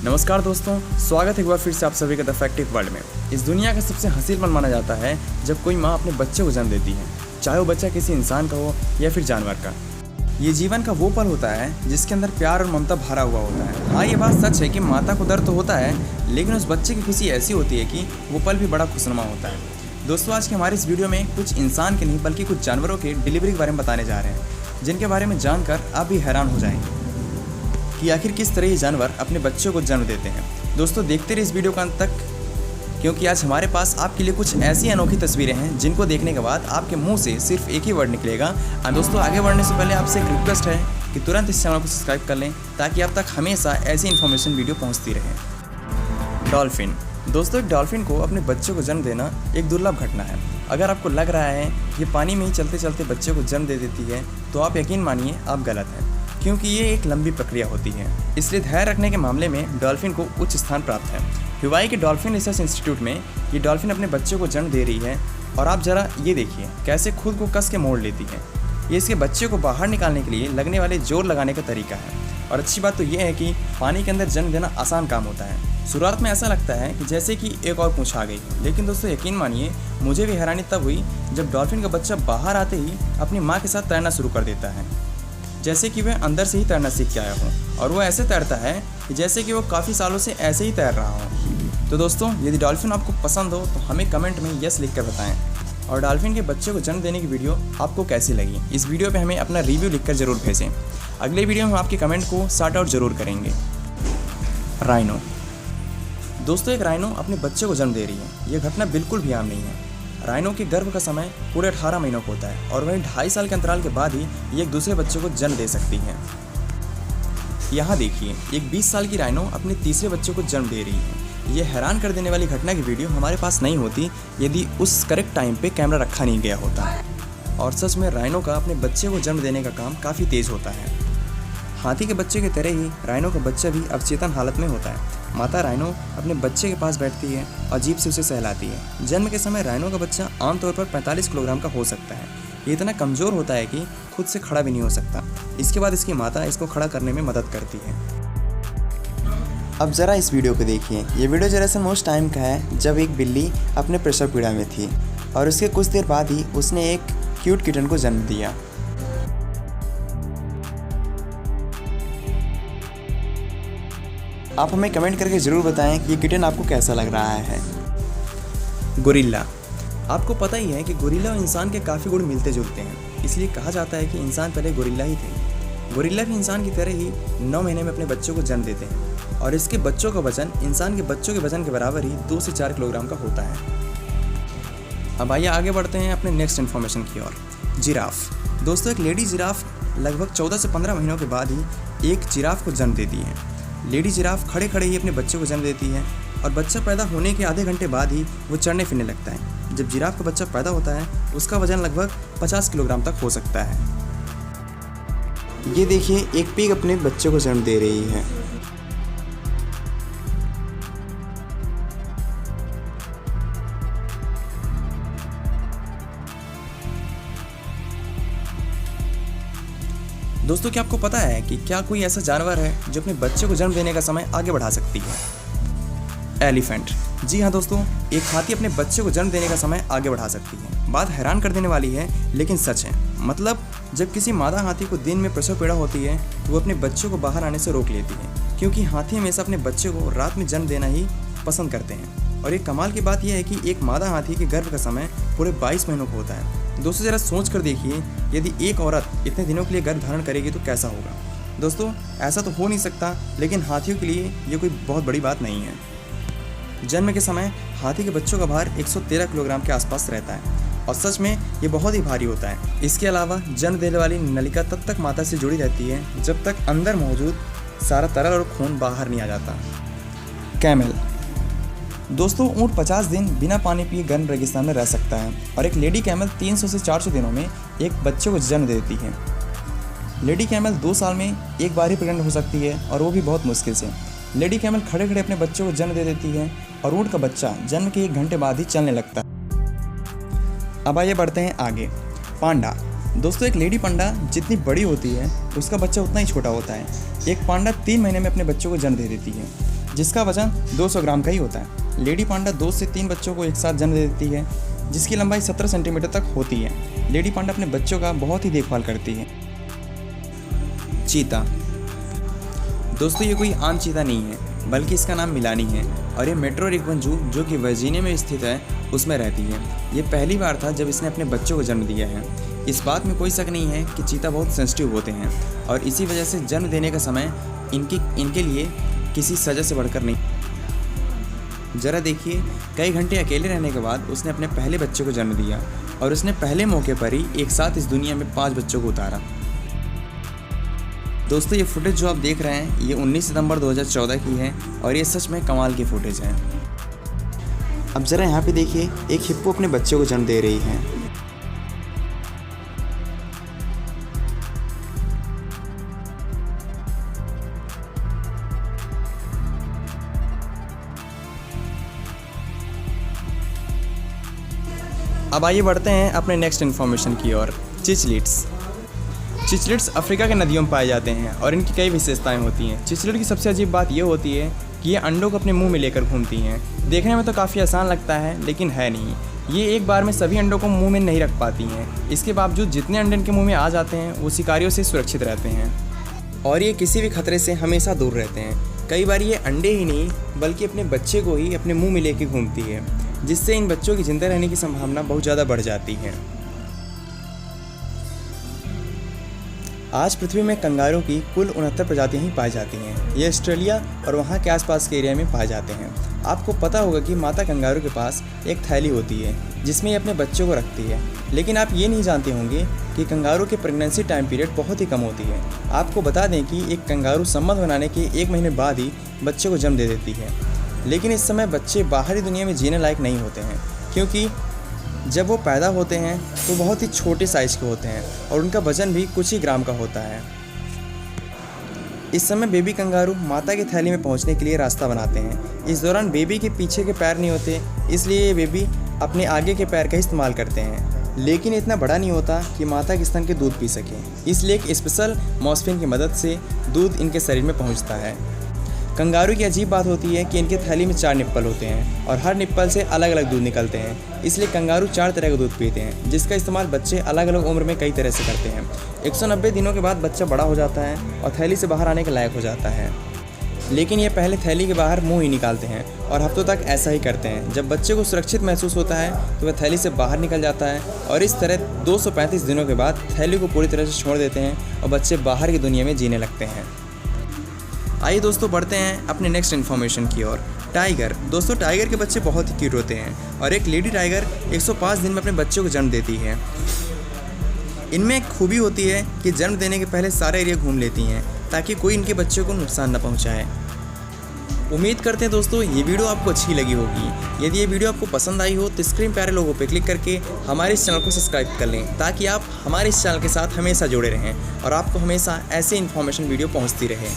नमस्कार दोस्तों, स्वागत है एक बार फिर से आप सभी का द फैक्टिव वर्ल्ड में। इस दुनिया का सबसे हसीन पल माना जाता है जब कोई माँ अपने बच्चे को जन्म देती है, चाहे वो बच्चा किसी इंसान का हो या फिर जानवर का। ये जीवन का वो पल होता है जिसके अंदर प्यार और ममता भरा हुआ होता है। हाँ, ये बात सच है कि माता को दर्द तो होता है, लेकिन उस बच्चे की खुशी ऐसी होती है कि वो पल भी बड़ा खुशनुमा होता है। दोस्तों, आज के हमारे इस वीडियो में कुछ इंसान के नहीं बल्कि कुछ जानवरों के डिलीवरी के बारे में बताने जा रहे हैं, जिनके बारे में जानकर आप भी हैरान हो जाएंगे कि आखिर किस तरह ये जानवर अपने बच्चों को जन्म देते हैं। दोस्तों, देखते रहिए इस वीडियो का अंत तक, क्योंकि आज हमारे पास आपके लिए कुछ ऐसी अनोखी तस्वीरें हैं जिनको देखने के बाद आपके मुंह से सिर्फ एक ही वर्ड निकलेगा। दोस्तों, आगे बढ़ने से पहले आपसे एक रिक्वेस्ट है कि तुरंत इस चैनल को सब्सक्राइब कर लें ताकि आप तक हमेशा ऐसी इन्फॉर्मेशन वीडियो पहुँचती रहे। डॉल्फिन। दोस्तों, एक डॉल्फिन को अपने बच्चे को जन्म देना एक दुर्लभ घटना है। अगर आपको लग रहा है कि पानी में ही चलते चलते बच्चे को जन्म दे देती है तो आप यकीन मानिए आप गलत हैं, क्योंकि ये एक लंबी प्रक्रिया होती है। इसलिए धैर्य रखने के मामले में डॉल्फिन को उच्च स्थान प्राप्त है। हवाई के डॉल्फिन रिसर्च इंस्टीट्यूट में ये डॉल्फिन अपने बच्चे को जन्म दे रही है और आप जरा ये देखिए कैसे खुद को कस के मोड़ लेती है। ये इसके बच्चे को बाहर निकालने के लिए लगने वाले जोर लगाने का तरीका है। और अच्छी बात तो ये है कि पानी के अंदर जन्म देना आसान काम होता है। शुरुआत में ऐसा लगता है कि जैसे कि एक और पूंछ आ गई, लेकिन दोस्तों यकीन मानिए मुझे भी हैरानी तब हुई जब डॉल्फिन का बच्चा बाहर आते ही अपनी माँ के साथ तैरना शुरू कर देता है, जैसे कि वह अंदर से ही तैरना सीख के आया हो। और वो ऐसे तैरता है कि जैसे कि वो काफ़ी सालों से ऐसे ही तैर रहा हो। तो दोस्तों, यदि डॉल्फिन आपको पसंद हो तो हमें कमेंट में यस लिख कर बताएं। और डॉल्फिन के बच्चे को जन्म देने की वीडियो आपको कैसी लगी, इस वीडियो पे हमें अपना रिव्यू लिखकर ज़रूर भेजें। अगले वीडियो में हम आपके कमेंट को सॉर्ट आउट ज़रूर करेंगे। राइनो। दोस्तों, एक राइनो अपने बच्चे को जन्म दे रही है। यह घटना बिल्कुल भी आम नहीं है। राइनो के गर्भ का समय पूरे 18 महीनों का होता है और वहीं 2.5 साल के अंतराल के बाद ही ये एक दूसरे बच्चे को जन्म दे सकती है। यहाँ देखिए, एक 20 साल की राइनो अपने तीसरे बच्चे को जन्म दे रही है। ये हैरान कर देने वाली घटना की वीडियो हमारे पास नहीं होती यदि उस करेक्ट टाइम पे कैमरा रखा नहीं गया होता। और सच में राइनो का अपने बच्चे को जन्म देने का काम काफ़ी तेज़ होता है। हाथी के बच्चे की तरह ही राइनो का बच्चा भी अवचेतन हालत में होता है। माता राइनो अपने बच्चे के पास बैठती है और जीभ से उसे सहलाती है। जन्म के समय राइनो का बच्चा आमतौर पर 45 किलोग्राम का हो सकता है। ये इतना कमज़ोर होता है कि खुद से खड़ा भी नहीं हो सकता। इसके बाद इसकी माता इसको खड़ा करने में मदद करती है। अब ज़रा इस वीडियो को देखिए। ये वीडियो दरअसल उस टाइम का है जब एक बिल्ली अपने प्रसव पीड़ा में थी और उसके कुछ देर बाद ही उसने एक क्यूट किटन को जन्म दिया। आप हमें कमेंट करके ज़रूर बताएं कि ये किटन आपको कैसा लग रहा है। गोरिल्ला। आपको पता ही है कि गोरिल्ला और इंसान के काफ़ी गुण मिलते जुलते हैं, इसलिए कहा जाता है कि इंसान पहले गोरिल्ला ही थे। गोरिल्ला भी इंसान की तरह ही 9 महीने में अपने बच्चों को जन्म देते हैं और इसके बच्चों का वजन इंसान के बच्चों के वजन के बराबर ही 2 से 4 किलोग्राम का होता है। अब आइए आगे बढ़ते हैं अपने नेक्स्ट इन्फॉर्मेशन की ओर। जिराफ। दोस्तों, एक लेडी जिराफ लगभग 14 से 15 महीनों के बाद ही एक जिराफ को जन्म देती है। लेडी जिराफ खड़े खड़े ही अपने बच्चे को जन्म देती है और बच्चा पैदा होने के आधे घंटे बाद ही वो चढ़ने फिरने लगता है। जब जिराफ का बच्चा पैदा होता है उसका वजन लगभग 50 किलोग्राम तक हो सकता है। ये देखिए, एक पिग अपने बच्चे को जन्म दे रही है। दोस्तों, क्या आपको पता है कि क्या कोई ऐसा जानवर है जो अपने बच्चे को जन्म देने का समय आगे बढ़ा सकती है? एलिफेंट। जी हाँ दोस्तों, एक हाथी अपने बच्चे को जन्म देने का समय आगे बढ़ा सकती है। बात हैरान कर देने वाली है लेकिन सच है। मतलब जब किसी मादा हाथी को दिन में प्रसव पीड़ा होती है तो वो अपने बच्चों को बाहर आने से रोक लेती है, क्योंकि हाथी हमेशा अपने बच्चे को रात में जन्म देना ही पसंद करते हैं। और एक कमाल की बात यह है कि एक मादा हाथी के गर्भ का समय पूरे 22 महीनों का होता है। दोस्तों, ज़रा सोच कर देखिए, यदि एक औरत इतने दिनों के लिए गर्भ धारण करेगी तो कैसा होगा। दोस्तों, ऐसा तो हो नहीं सकता, लेकिन हाथियों के लिए ये कोई बहुत बड़ी बात नहीं है। जन्म के समय हाथी के बच्चों का भार 113 किलोग्राम के आसपास रहता है और सच में ये बहुत ही भारी होता है। इसके अलावा जन्म देने वाली नलिका तब तक माता से जुड़ी रहती है जब तक अंदर मौजूद सारा तरल और खून बाहर नहीं आ जाता। कैमल। दोस्तों, ऊँट 50 दिन बिना पानी पिए गर्म रेगिस्तान में रह सकता है और एक लेडी कैमल 300 से 400 दिनों में एक बच्चे को जन्म देती है। लेडी कैमल 2 साल में एक बार ही प्रेग्नेंट हो सकती है और वो भी बहुत मुश्किल से। लेडी कैमल खड़े खड़े अपने बच्चे को जन्म दे देती है और ऊँट का बच्चा जन्म के 1 घंटे बाद ही चलने लगता है। अब आइए बढ़ते हैं आगे। पांडा। दोस्तों, एक लेडी पांडा जितनी बड़ी होती है उसका बच्चा उतना ही छोटा होता है। एक पांडा 3 महीने में अपने बच्चों को जन्म दे देती है। जिसका वजन 200 ग्राम का ही होता है। लेडी पांडा 2 से 3 बच्चों को एक साथ जन्म दे देती है, जिसकी लंबाई 17 सेंटीमीटर तक होती है। लेडी पांडा अपने बच्चों का बहुत ही देखभाल करती है। चीता। दोस्तों ये कोई आम चीता नहीं है, बल्कि इसका नाम मिलानी है और ये मेट्रो रिकवन जू जो कि वर्जीनिया में स्थित है उसमें रहती है। ये पहली बार था जब इसने अपने बच्चों को जन्म दिया है। इस बात में कोई शक नहीं है कि चीता बहुत सेंसिटिव होते हैं और इसी वजह से जन्म देने का समय इनके लिए किसी सज़ा से बढ़कर नहीं। ज़रा देखिए, कई घंटे अकेले रहने के बाद उसने अपने पहले बच्चे को जन्म दिया और उसने पहले मौके पर ही एक साथ इस दुनिया में 5 बच्चों को उतारा। दोस्तों ये फुटेज जो आप देख रहे हैं ये 19 सितंबर 2014 की है और ये सच में कमाल की फुटेज है। अब ज़रा यहाँ पे देखिए, एक हिप्पो अपने बच्चे को जन्म दे रही है। अब आइए बढ़ते हैं अपने नेक्स्ट इन्फॉर्मेशन की ओर। चिचलिट्स। चिचलिट्स अफ्रीका के नदियों में पाए जाते हैं और इनकी कई विशेषताएं होती हैं। चिचलिट की सबसे अजीब बात यह होती है कि ये अंडों को अपने मुंह में लेकर घूमती हैं। देखने में तो काफ़ी आसान लगता है, लेकिन है नहीं। ये एक बार में सभी अंडों को मुंह में नहीं रख पाती हैं। इसके बावजूद जितने अंडे इनके मुंह में आ जाते हैं वो शिकारियों से सुरक्षित रहते हैं और ये किसी भी खतरे से हमेशा दूर रहते हैं। कई बार ये अंडे ही नहीं बल्कि अपने बच्चे को ही अपने मुँह में लेकर घूमती है, जिससे इन बच्चों की जिंदा रहने की संभावना बहुत ज़्यादा बढ़ जाती है। आज पृथ्वी में कंगारू की कुल 69 प्रजातियां ही पाई जाती हैं। ये ऑस्ट्रेलिया और वहाँ के आसपास के एरिया में पाए जाते हैं। आपको पता होगा कि माता कंगारू के पास एक थैली होती है जिसमें ये अपने बच्चों को रखती है, लेकिन आप ये नहीं जानते होंगे कि कंगारू के प्रेगनेंसी टाइम पीरियड बहुत ही कम होती है। आपको बता दें कि एक कंगारू संबंध बनाने के 1 महीने बाद ही बच्चे को जन्म दे देती है, लेकिन इस समय बच्चे बाहरी दुनिया में जीने लायक नहीं होते हैं, क्योंकि जब वो पैदा होते हैं तो बहुत ही छोटे साइज़ के होते हैं और उनका वजन भी कुछ ही ग्राम का होता है। इस समय बेबी कंगारू माता की थैली में पहुंचने के लिए रास्ता बनाते हैं। इस दौरान बेबी के पीछे के पैर नहीं होते, इसलिए ये बेबी अपने आगे के पैर का इस्तेमाल करते हैं, लेकिन इतना बड़ा नहीं होता कि माता के स्तन के दूध पी सकें। इसलिए एक स्पेशल मॉस्फिन की मदद से दूध इनके शरीर में पहुँचता है। कंगारू की अजीब बात होती है कि इनके थैली में 4 निप्पल होते हैं और हर निप्पल से अलग अलग दूध निकलते हैं। इसलिए कंगारू 4 तरह का दूध पीते हैं, जिसका इस्तेमाल बच्चे अलग अलग उम्र में कई तरह से करते हैं। 190 दिनों के बाद बच्चा बड़ा हो जाता है और थैली से बाहर आने के लायक हो जाता है, लेकिन ये पहले थैली के बाहर मुँह ही निकालते हैं और हफ्तों तक ऐसा ही करते हैं। जब बच्चे को सुरक्षित महसूस होता है तो वह थैली से बाहर निकल जाता है और इस तरह 235 दिनों के बाद थैली को पूरी तरह से छोड़ देते हैं और बच्चे बाहर की दुनिया में जीने लगते हैं। आइए दोस्तों बढ़ते हैं अपने नेक्स्ट इन्फॉर्मेशन की ओर। टाइगर। दोस्तों टाइगर के बच्चे बहुत ही क्यूट होते हैं और एक लेडी टाइगर 105 दिन में अपने बच्चों को जन्म देती है। इनमें एक खूबी होती है कि जन्म देने के पहले सारा एरिया घूम लेती हैं ताकि कोई इनके बच्चों को नुकसान न पहुंचाए। उम्मीद करते हैं दोस्तों ये वीडियो आपको अच्छी लगी होगी। यदि ये वीडियो आपको पसंद आई हो तो स्क्रीन प्यारे लोगों पर क्लिक करके हमारे इस चैनल को सब्सक्राइब कर लें, ताकि आप हमारे इस चैनल के साथ हमेशा जुड़े रहें और आपको हमेशा ऐसे इन्फॉर्मेशन वीडियो पहुँचती रहे।